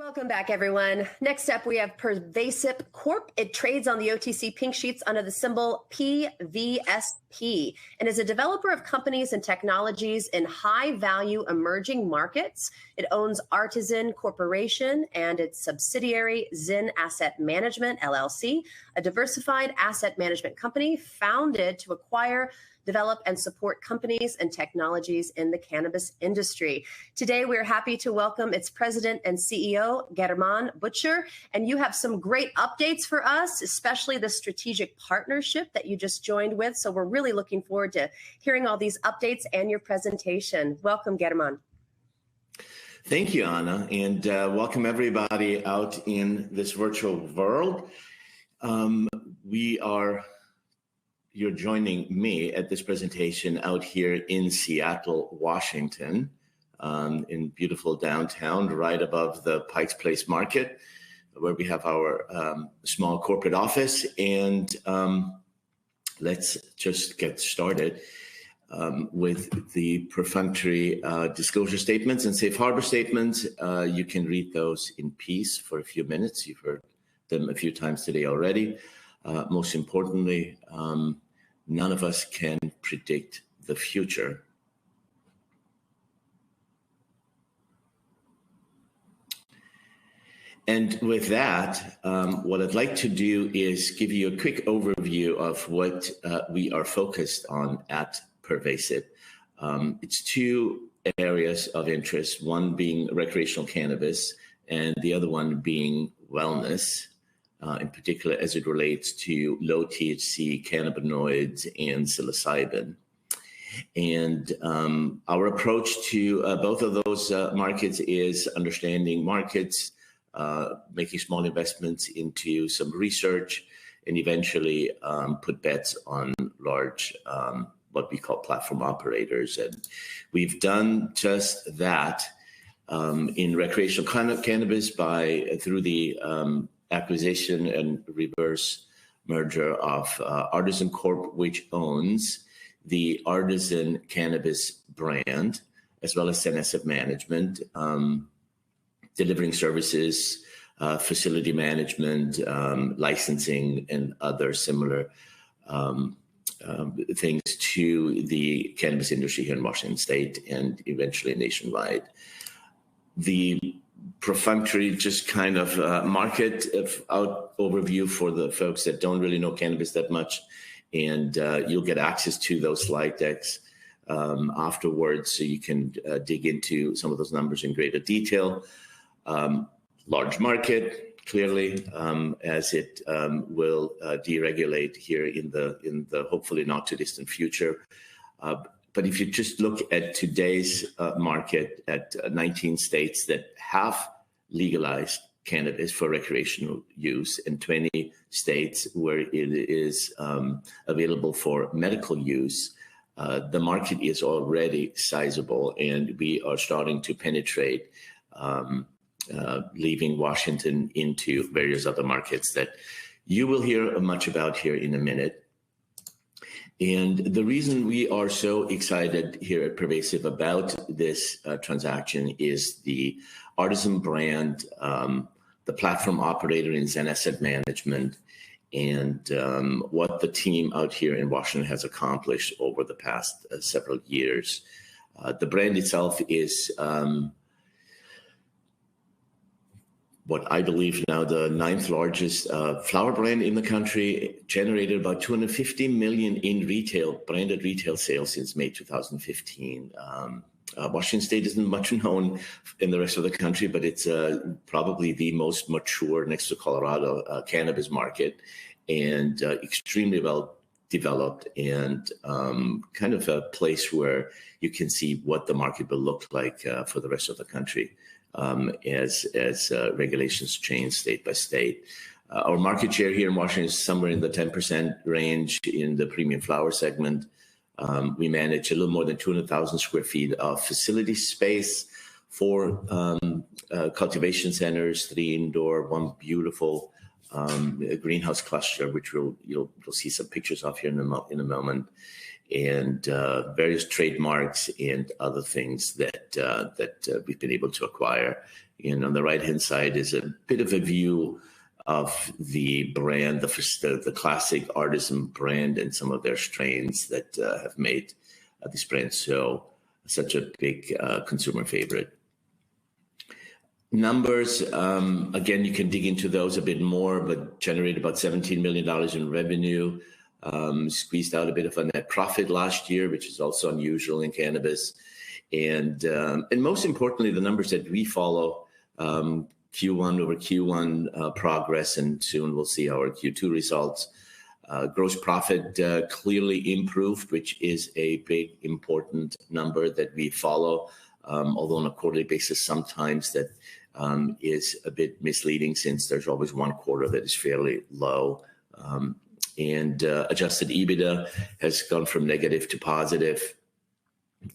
Welcome back, everyone. Next up, we have Pervasip Corp. It trades on the OTC Pink sheets under the symbol PVSP and is a developer of companies and technologies in high-value emerging markets. It owns Artizen Corporation and its subsidiary Zen Asset Management LLC, a diversified asset management company founded to acquire, develop, and support companies and technologies in the cannabis industry. Today, we're happy to welcome its president and CEO, Burtscher, and you have some great updates for us, especially the strategic partnership that you just joined with. So we're really looking forward to hearing all these updates and your presentation. Welcome, German. Thank you, Anna, and welcome everybody out in this virtual world. You're joining me at this presentation out here in Seattle, Washington, in beautiful downtown, right above the Pike's Place Market, where we have our small corporate office. And let's just get started with the perfunctory disclosure statements and safe harbor statements. You can read those in peace for a few minutes. You've heard them a few times today already. Most importantly, none of us can predict the future. And with that, what I'd like to do is give you a quick overview of what we are focused on at Pervasip. It's two areas of interest, one being recreational cannabis and the other one being wellness. In particular as it relates to low THC cannabinoids and psilocybin. And our approach to both of those markets is understanding markets, making small investments into some research, and eventually put bets on large, what we call platform operators. And we've done just that in recreational cannabis through the acquisition and reverse merger of Artizen Corp, which owns the Artizen cannabis brand, as well as Zen Asset Management, delivering services, facility management, licensing, and other similar things to the cannabis industry here in Washington State and eventually nationwide. The perfunctory just kind of market overview for the folks that don't really know cannabis that much, and you'll get access to those slide decks afterwards so you can dig into some of those numbers in greater detail. Large market, clearly, as it will deregulate here in the hopefully not too distant future. But if you just look at today's market at 19 states that have legalized cannabis for recreational use and 20 states where it is available for medical use, the market is already sizable, and we are starting to penetrate, leaving Washington into various other markets that you will hear much about here in a minute. And the reason we are so excited here at Pervasip about this transaction is the Artizen brand, the platform operator in Zen Asset Management, and what the team out here in Washington has accomplished over the past several years. The brand itself is what I believe now the 9th largest flower brand in the country, generated about $250 million in branded retail sales since May 2015. Washington State isn't much known in the rest of the country, but it's probably the most mature, next to Colorado, cannabis market, and extremely well developed, and kind of a place where you can see what the market will look like for the rest of the country. As regulations change state by state. Our market share here in Washington is somewhere in the 10% range in the premium flower segment. We manage a little more than 200,000 square feet of facility space, 4 cultivation centers, 3 indoor, 1 beautiful a greenhouse cluster, which you'll see some pictures of here in a moment, and various trademarks and other things that we've been able to acquire. And on the right-hand side is a bit of a view of the brand, the classic Artizen brand, and some of their strains that have made this brand such a big consumer favorite. Numbers, again, you can dig into those a bit more, but generated about $17 million in revenue, squeezed out a bit of a net profit last year, which is also unusual in cannabis. And most importantly, the numbers that we follow, Q1 over Q1 progress, and soon we'll see our Q2 results. Gross profit clearly improved, which is a big, important number that we follow, although on a quarterly basis, sometimes that is a bit misleading since there's always one quarter that is fairly low. And adjusted EBITDA has gone from negative to positive.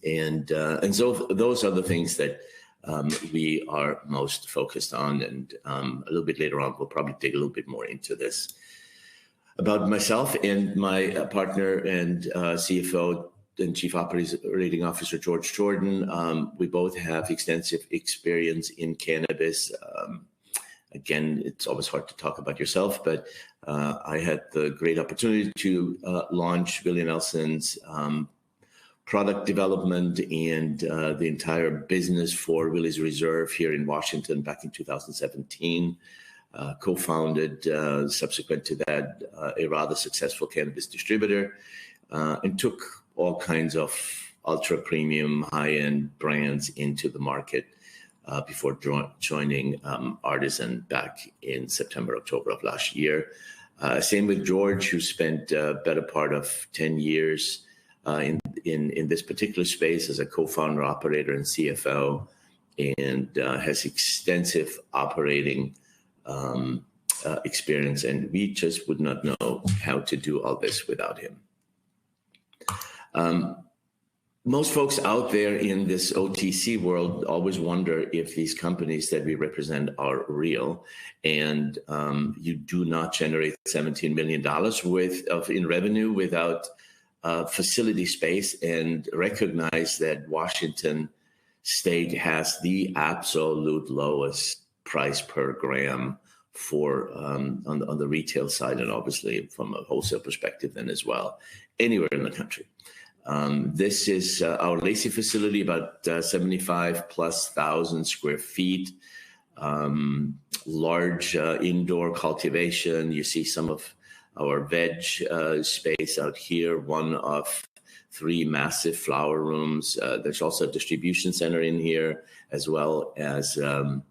And so those are the things that we are most focused on. And a little bit later on, we'll probably dig a little bit more into this. About myself and my partner and CFO and Chief Operating Officer, George Jordan, we both have extensive experience in cannabis. Again, it's always hard to talk about yourself, but I had the great opportunity to launch Willie Nelson's product development and the entire business for Willie's Reserve here in Washington back in 2017. Co-founded, subsequent to that, a rather successful cannabis distributor, and took all kinds of ultra premium, high-end brands into the market before joining Artizen back in September, October of last year. Same with George, who spent a better part of 10 years in this particular space as a co-founder, operator, and CFO, and has extensive operating experience, and we just would not know how to do all this without him. Most folks out there in this OTC world always wonder if these companies that we represent are real, and you do not generate $17 million in revenue without facility space, and recognize that Washington State has the absolute lowest price per gram for on the retail side, and obviously from a wholesale perspective then as well, anywhere in the country. This is our Lacey facility, about 75,000+ square feet, large indoor cultivation. You see some of our veg space out here, one of 3 massive flower rooms. There's also a distribution center in here, as well as, and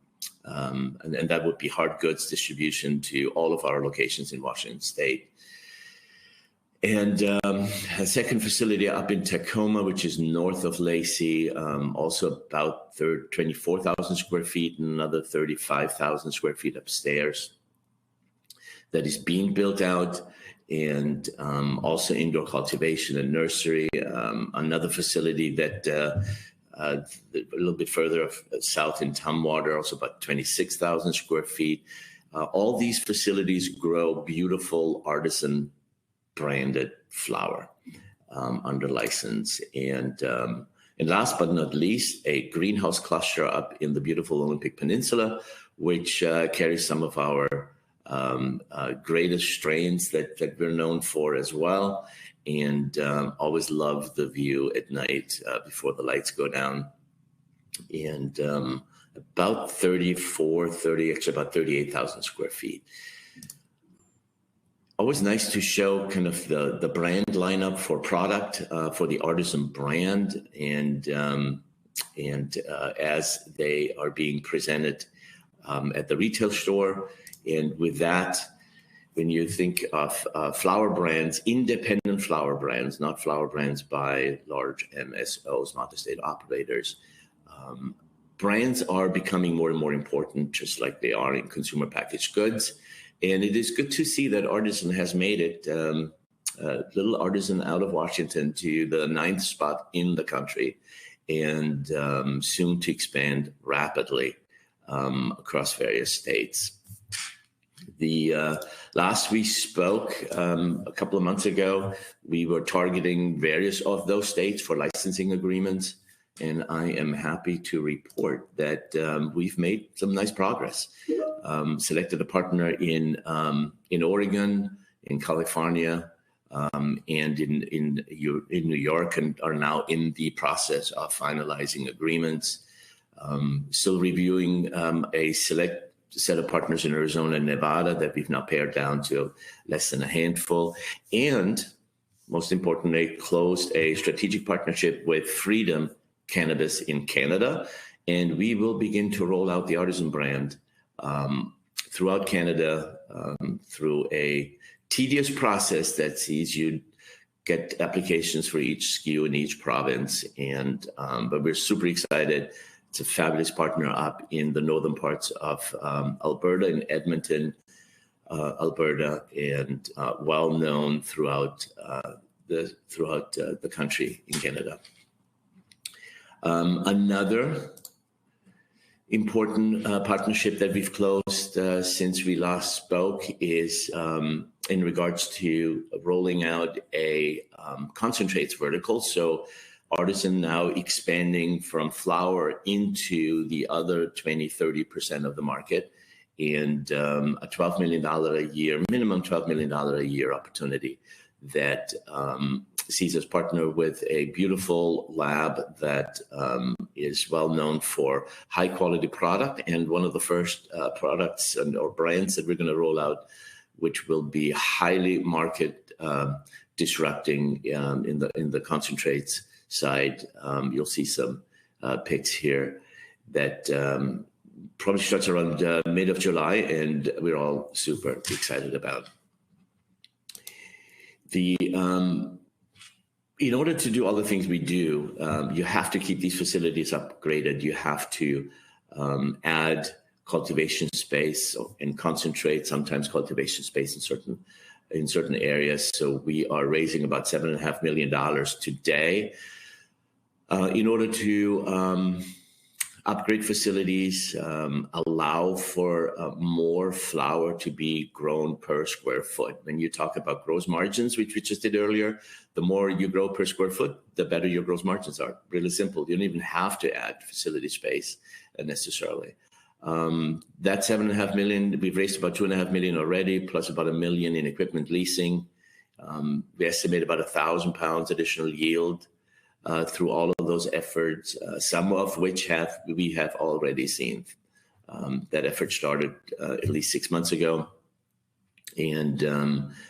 that would be hard goods distribution to all of our locations in Washington State. And a second facility up in Tacoma, which is north of Lacey, also about 24,000 square feet, and another 35,000 square feet upstairs that is being built out, and also indoor cultivation and nursery. Another facility that a little bit further south in Tumwater, also about 26,000 square feet. All these facilities grow beautiful Artizen branded flower under license. And last but not least, a greenhouse cluster up in the beautiful Olympic Peninsula, which carries some of our greatest strains that we're known for as well. And always love the view at night before the lights go down. And about 38,000 square feet. Always nice to show kind of the brand lineup for product for the Artizen brand, and as they are being presented at the retail store. And with that, when you think of flower brands, independent flower brands, not flower brands by large MSOs, not the state operators, brands are becoming more and more important, just like they are in consumer packaged goods. And it is good to see that Artizen has made it, little Artizen out of Washington, to the 9th spot in the country, and soon to expand rapidly across various states. The last we spoke a couple of months ago, we were targeting various of those states for licensing agreements, and I am happy to report that we've made some nice progress. Selected a partner in Oregon, in California, and in New York, and are now in the process of finalizing agreements. Still reviewing a select set of partners in Arizona and Nevada that we've now pared down to less than a handful. And most importantly, closed a strategic partnership with Freedom Cannabis in Canada. And we will begin to roll out the Artizen brand throughout Canada through a tedious process that sees you get applications for each SKU in each province. And but we're super excited. It's a fabulous partner up in the northern parts of Alberta, in Edmonton, Alberta, and well known throughout the country in Canada. Another important partnership that we've closed since we last spoke is in regards to rolling out a concentrates vertical. So Artizen now expanding from flower into the other 20-30% of the market, and a $12 million a year, minimum $12 million a year opportunity that sees us partner with a beautiful lab that is well known for high quality product, and one of the first products or brands that we're going to roll out, which will be highly market disrupting in the concentrates side. You'll see some pics here that probably starts around mid of July, and we're all super excited about. In order to do all the things we do, you have to keep these facilities upgraded. You have to add cultivation space and concentrate, sometimes cultivation space in certain areas. So we are raising about $7.5 million today in order to upgrade facilities, allow for more flower to be grown per square foot. When you talk about gross margins, which we just did earlier, the more you grow per square foot, the better your gross margins are. Really simple. You don't even have to add facility space necessarily. That $7.5 million, we've raised about $2.5 million already, plus about $1 million in equipment leasing. We estimate about 1,000 pounds additional yield through all of those efforts, some of which we have already seen. That effort started at least 6 months ago, and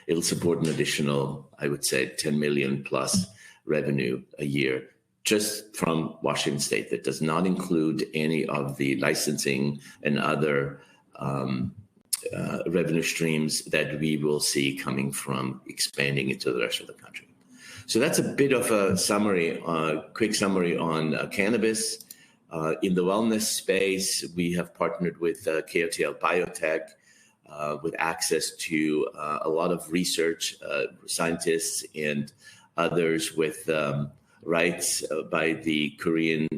it'll support an additional, I would say, 10 million plus revenue a year just from Washington State. That does not include any of the licensing and other revenue streams that we will see coming from expanding into the rest of the country. So that's a bit of a summary, quick summary on cannabis. In the wellness space, we have partnered with KOTL Biotech with access to a lot of research, scientists and others with rights by the Korean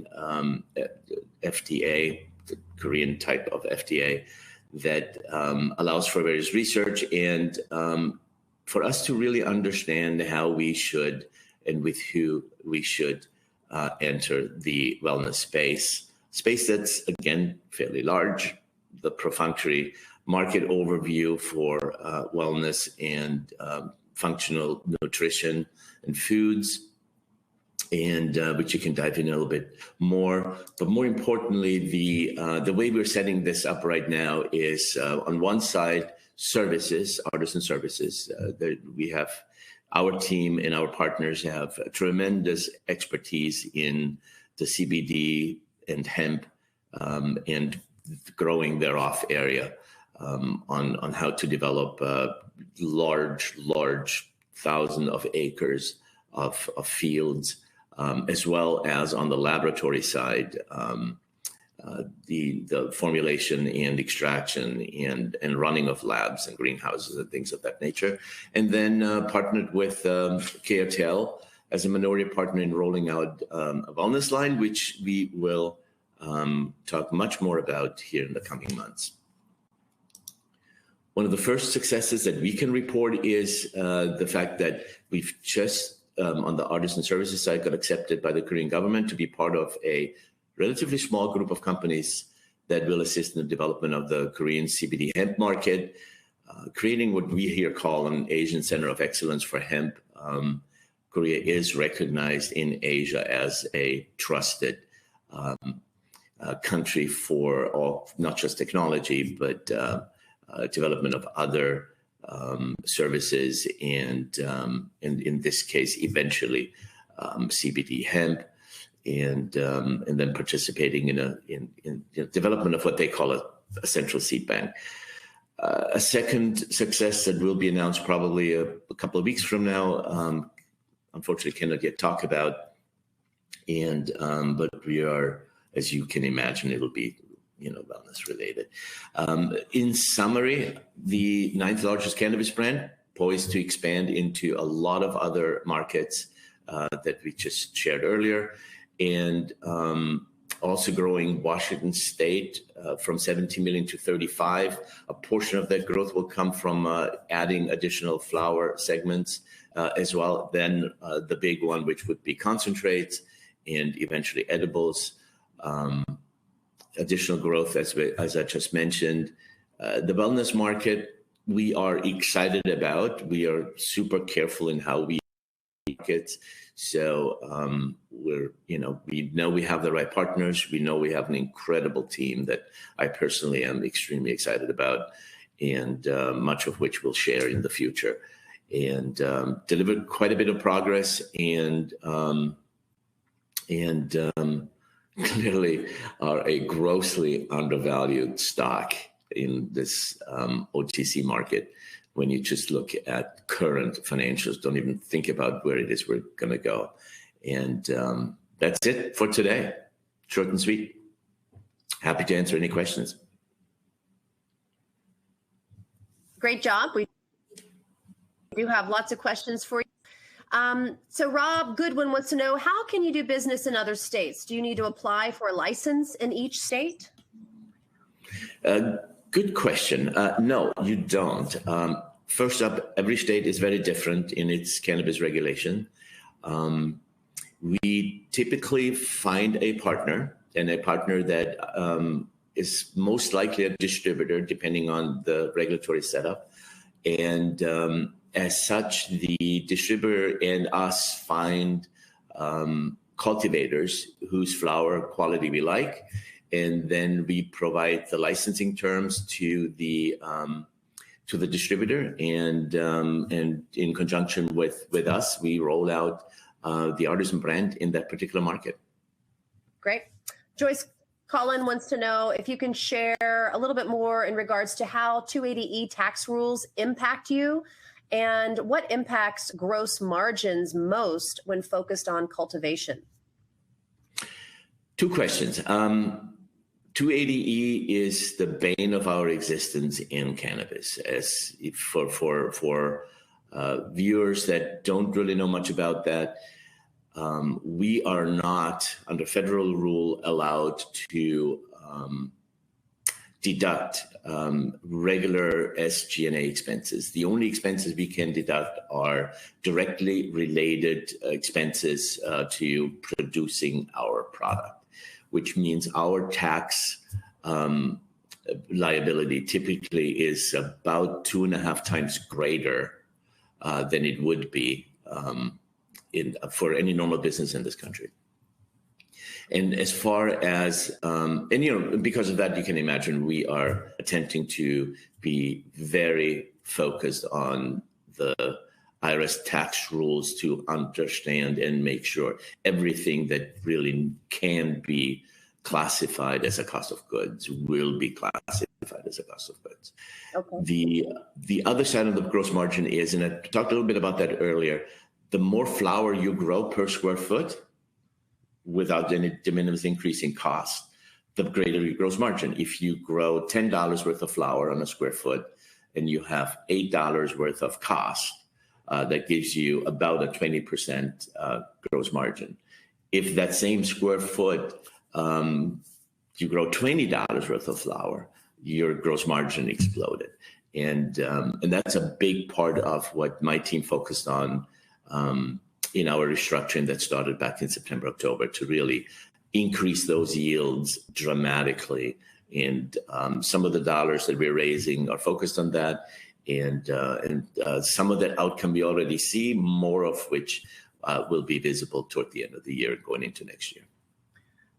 FDA, the Korean type of FDA that allows for various research and for us to really understand how we should and with who we should enter the wellness space that's, again, fairly large. The perfunctory market overview for wellness and functional nutrition and foods, and which you can dive in a little bit more. But more importantly, the way we're setting this up right now is on one side, services, Artizen services. We have our team and our partners have tremendous expertise in the CBD and hemp and growing thereof area on how to develop large 1,000 of acres of fields, as well as on the laboratory side, the formulation and extraction and running of labs and greenhouses and things of that nature. And then partnered with KOTL as a minority partner in rolling out a wellness line, which we will talk much more about here in the coming months. One of the first successes that we can report is the fact that we've just, on the Artizen Services side, got accepted by the Korean government to be part of a relatively small group of companies that will assist in the development of the Korean CBD hemp market, creating what we here call an Asian Center of Excellence for hemp. Korea is recognized in Asia as a trusted country for all, not just technology, but development of other services, and in this case, eventually CBD hemp, and then participating in development of what they call a central seed bank. A second success that will be announced probably a couple of weeks from now, unfortunately cannot yet talk about, and but we are, as you can imagine, it'll be wellness related. In summary, the 9th largest cannabis brand, poised to expand into a lot of other markets that we just shared earlier, and also growing Washington State from 17 million to 35. A portion of that growth will come from adding additional flower segments as well. Then the big one, which would be concentrates and eventually edibles. Additional growth, as I just mentioned. The wellness market, we are excited about. We are super careful in how we market. So we know we have the right partners. We know we have an incredible team that I personally am extremely excited about, and much of which we'll share in the future. And delivered quite a bit of progress, and clearly are a grossly undervalued stock in this OTC market. When you just look at current financials, don't even think about where it is we're going to go. And that's it for today. Short and sweet. Happy to answer any questions. Great job. We do have lots of questions for you. So Rob Goodwin wants to know, how can you do business in other states? Do you need to apply for a license in each state? Good question. No, you don't. First up, every state is very different in its cannabis regulation. We typically find a partner, and a partner that is most likely a distributor, depending on the regulatory setup. And as such, the distributor and us find cultivators whose flower quality we like, and then we provide the licensing terms to the distributor, and in conjunction with us, we roll out the Artizen brand in that particular market. Great. Joyce Collin wants to know if you can share a little bit more in regards to how 280E tax rules impact you, and what impacts gross margins most when focused on cultivation. Two questions. 280E is the bane of our existence in cannabis. As for viewers that don't really know much about that, we are not, under federal rule, allowed to deduct regular SG&A expenses. The only expenses we can deduct are directly related expenses to producing our product, which means our tax liability typically is about 2.5 times greater than it would be for any normal business in this country. And as far as, because of that, you can imagine we are attempting to be very focused on the IRS tax rules to understand and make sure everything that really can be classified as a cost of goods will be classified as a cost of goods. Okay. The other side of the gross margin is, and I talked a little bit about that earlier, the more flower you grow per square foot, without any de minimis increase in cost, the greater your gross margin. If you grow $10 worth of flower on a square foot and you have $8 worth of cost, that gives you about a 20% gross margin. If that same square foot, you grow $20 worth of flower, your gross margin exploded. And that's a big part of what my team focused on in our restructuring that started back in September, October, to really increase those yields dramatically. And some of the dollars that we're raising are focused on that. And some of that outcome we already see, more of which will be visible toward the end of the year and going into next year.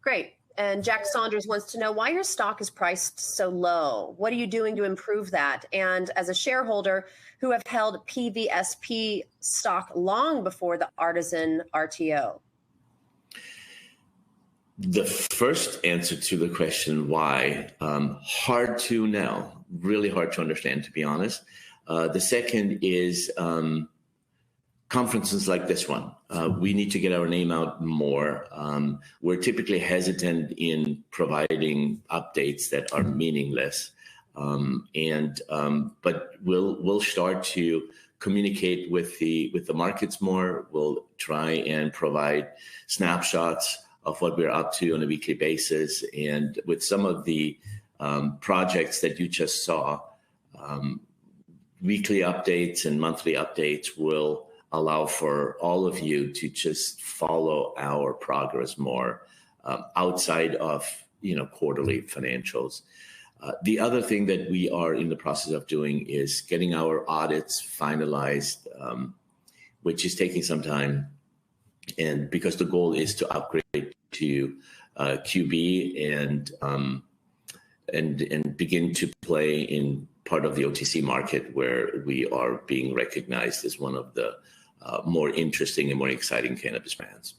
Great. And Jack Saunders wants to know why your stock is priced so low. What are you doing to improve that? And as a shareholder who have held PVSP stock long before the Artizen RTO. The first answer to the question why, hard to know, really hard to understand, to be honest. The second is conferences like this one. We need to get our name out more. We're typically hesitant in providing updates that are meaningless, but we'll start to communicate with the markets more. We'll try and provide snapshots of what we're up to on a weekly basis, and with some of the projects that you just saw, weekly updates and monthly updates will allow for all of you to just follow our progress more outside of quarterly financials. The other thing that we are in the process of doing is getting our audits finalized, which is taking some time, and because the goal is to upgrade to QB and begin to play in part of the OTC market where we are being recognized as one of the more interesting and more exciting cannabis brands.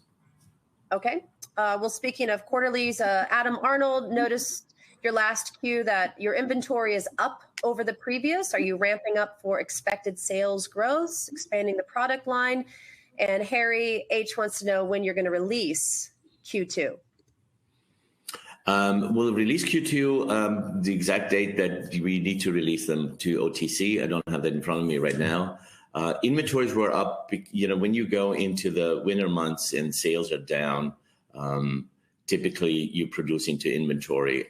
Okay. Well, speaking of quarterlies, Adam Arnold noticed your last Q that your inventory is up over the previous. Are you ramping up for expected sales growth, expanding the product line? And Harry H wants to know when you're going to release Q2. We'll release Q2, the exact date that we need to release them to OTC. I don't have that in front of me right now. Inventories were up. When you go into the winter months and sales are down, typically you produce into inventory.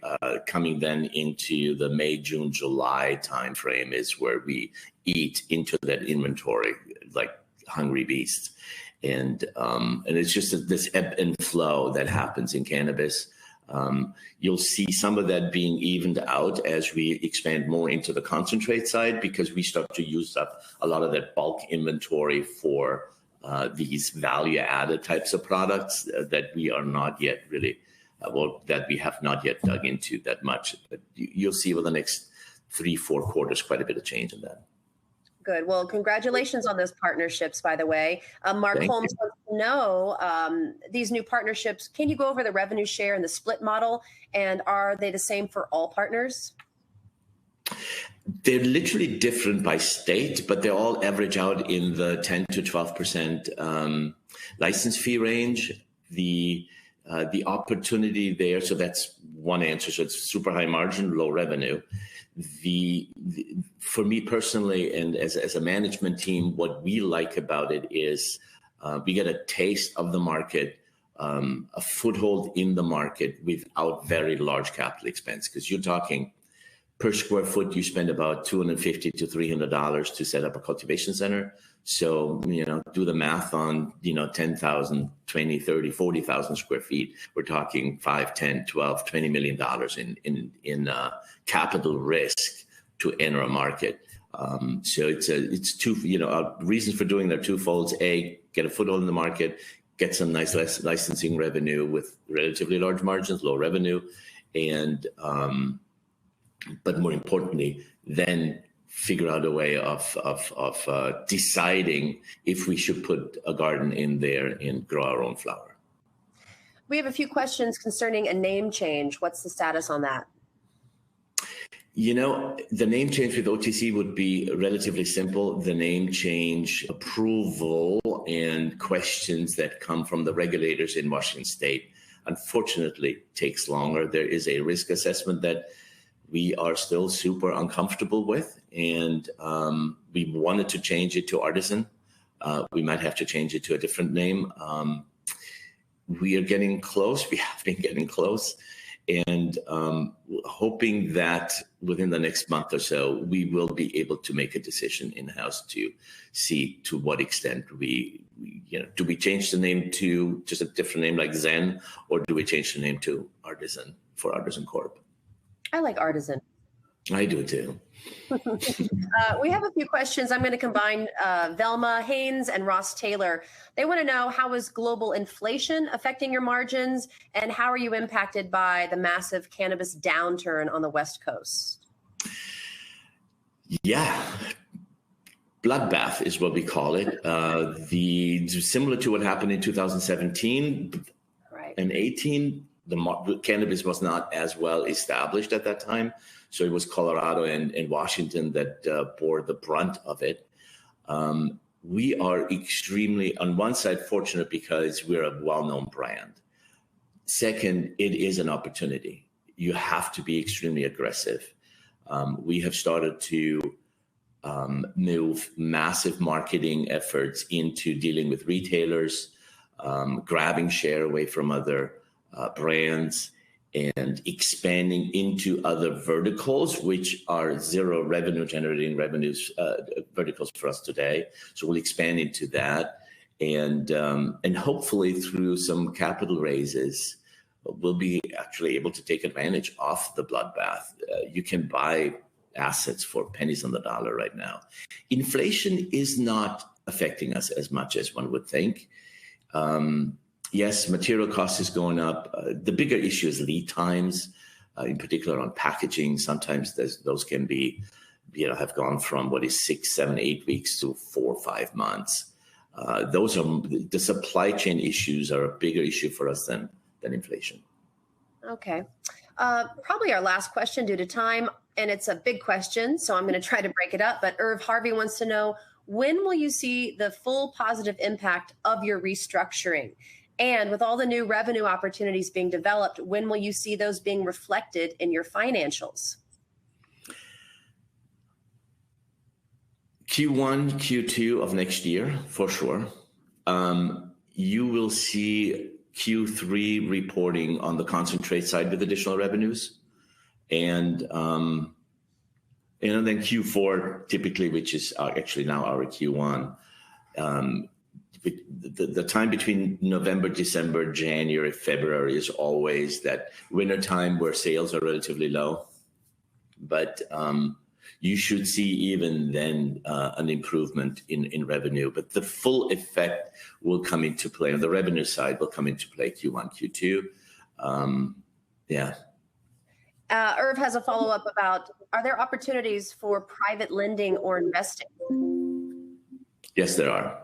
Coming then into the May, June, July timeframe is where we eat into that inventory like hungry beasts. And it's just this ebb and flow that happens in cannabis. You'll see some of that being evened out as we expand more into the concentrate side, because we start to use up a lot of that bulk inventory for these value-added types of products that we are not yet really, that we have not yet dug into that much. But you'll see over the next 3-4 quarters quite a bit of change in that. Good. Well, congratulations on those partnerships, by the way. Mark Holmes wants to know these new partnerships. Can you go over the revenue share and the split model? And are they the same for all partners? They're literally different by state, but they all average out in the 10 to 12% license fee range. The opportunity there, so that's one answer. So it's super high margin, low revenue. For me personally, and as a management team, what we like about it is we get a taste of the market, a foothold in the market without very large capital expense. Because you're talking per square foot, you spend about $250 to $300 to set up a cultivation center. So, do the math on, 10,000, 20, 30, 40,000 square feet. We're talking 5, 10, 12, $20 million in capital risk to enter a market. So it's two, reasons for doing that are twofold. A, get a foothold in the market, get some nice licensing revenue with relatively large margins, low revenue. And, but more importantly, then figure out a way of deciding if we should put a garden in there and grow our own flower. We have a few questions concerning a name change. What's the status on that? The name change with OTC would be relatively simple. The name change approval and questions that come from the regulators in Washington State, unfortunately, takes longer. There is a risk assessment that we are still super uncomfortable with, and we wanted to change it to Artizen. We might have to change it to a different name. We are getting close. We have been getting close. and hoping that within the next month or so, we will be able to make a decision in-house to see to what extent do we change the name to just a different name like Zen, or do we change the name to Artizen for Artizen Corp? I like Artizen. I do too. We have a few questions. I'm going to combine Velma Haynes and Ross Taylor. They want to know, how is global inflation affecting your margins, and how are you impacted by the massive cannabis downturn on the West Coast? Yeah. Bloodbath is what we call it. Similar to what happened in 2017 and 18, the cannabis was not as well established at that time. So it was Colorado and Washington that bore the brunt of it. We are extremely, on one side, fortunate because we're a well-known brand. Second, it is an opportunity. You have to be extremely aggressive. We have started to move massive marketing efforts into dealing with retailers, grabbing share away from other brands, and expanding into other verticals, which are zero revenue generating verticals for us today. So we'll expand into that, and hopefully through some capital raises, we'll be actually able to take advantage of the bloodbath. You can buy assets for pennies on the dollar right now. Inflation is not affecting us as much as one would think. Yes, material cost is going up. The bigger issue is lead times, in particular on packaging. Sometimes those can be, have gone from 6, 7, 8 weeks to 4 or 5 months. Those are the supply chain issues are a bigger issue for us than inflation. Okay. Probably our last question due to time, and it's a big question, so I'm going to try to break it up. But Irv Harvey wants to know, when will you see the full positive impact of your restructuring? And with all the new revenue opportunities being developed, when will you see those being reflected in your financials? Q1, Q2 of next year, for sure. You will see Q3 reporting on the concentrate side with additional revenues. And then Q4, typically, which is actually now our Q1, the time between November, December, January, February is always that winter time where sales are relatively low. But you should see even then an improvement in revenue. But the full effect will come into play on the revenue side, will come into play Q1, Q2. Yeah. Irv has a follow-up about, are there opportunities for private lending or investing? Yes, there are.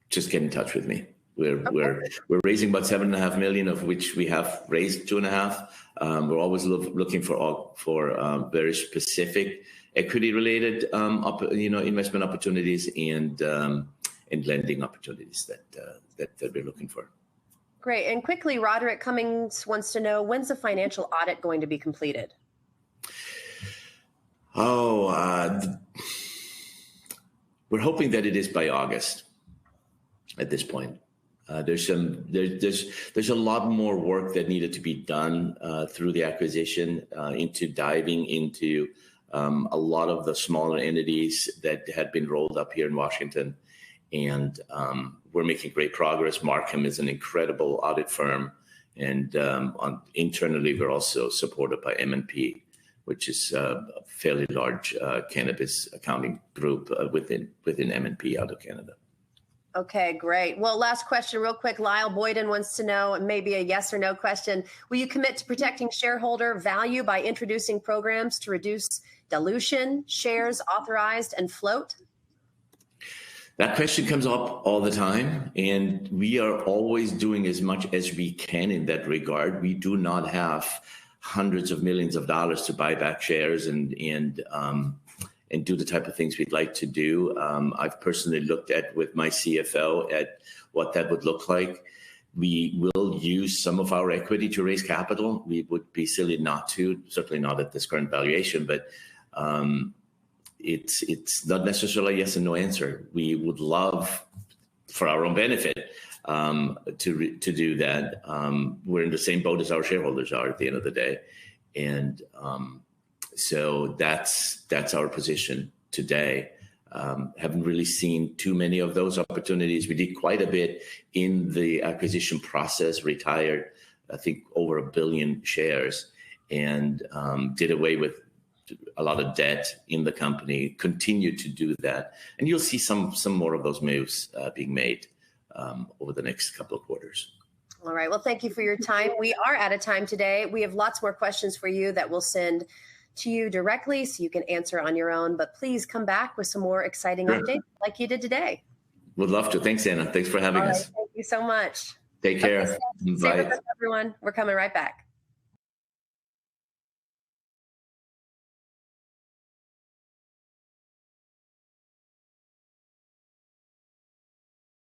Just get in touch with me. We're raising about $7.5 million, of which we have raised $2.5 million. We're always looking for very specific equity-related investment opportunities and lending opportunities that we're looking for. Great. And quickly, Roderick Cummings wants to know, when's the financial audit going to be completed? We're hoping that it is by August. At this point, there's a lot more work that needed to be done through the acquisition, into diving into a lot of the smaller entities that had been rolled up here in Washington, and we're making great progress. Markham is an incredible audit firm, and internally we're also supported by M&P, which is a fairly large cannabis accounting group within M&P out of Canada. Okay, great. Well, last question real quick. Lyle Boyden wants to know, maybe a yes or no question, will you commit to protecting shareholder value by introducing programs to reduce dilution, shares authorized, and float? That question comes up all the time, and we are always doing as much as we can in that regard. We do not have hundreds of millions of dollars to buy back shares and do the type of things we'd like to do. I've personally looked at with my CFO at what that would look like. We will use some of our equity to raise capital. We would be silly not to, certainly not at this current valuation, but it's not necessarily a yes and no answer. We would love for our own benefit to do that. We're in the same boat as our shareholders are at the end of the day. And so that's our position today. Haven't really seen too many of those opportunities. We did quite a bit in the acquisition process, retired, I think, over 1 billion shares, and did away with a lot of debt in the company, continue to do that. And you'll see some more of those moves being made over the next couple of quarters. All right. Well, thank you for your time. We are out of time today. We have lots more questions for you that we'll send to you directly so you can answer on your own. But please come back with some more exciting updates like you did today. Would love to. Thanks, Anna. Thanks for having us. Thank you so much. Take care. Okay, stay with us, everyone. We're coming right back.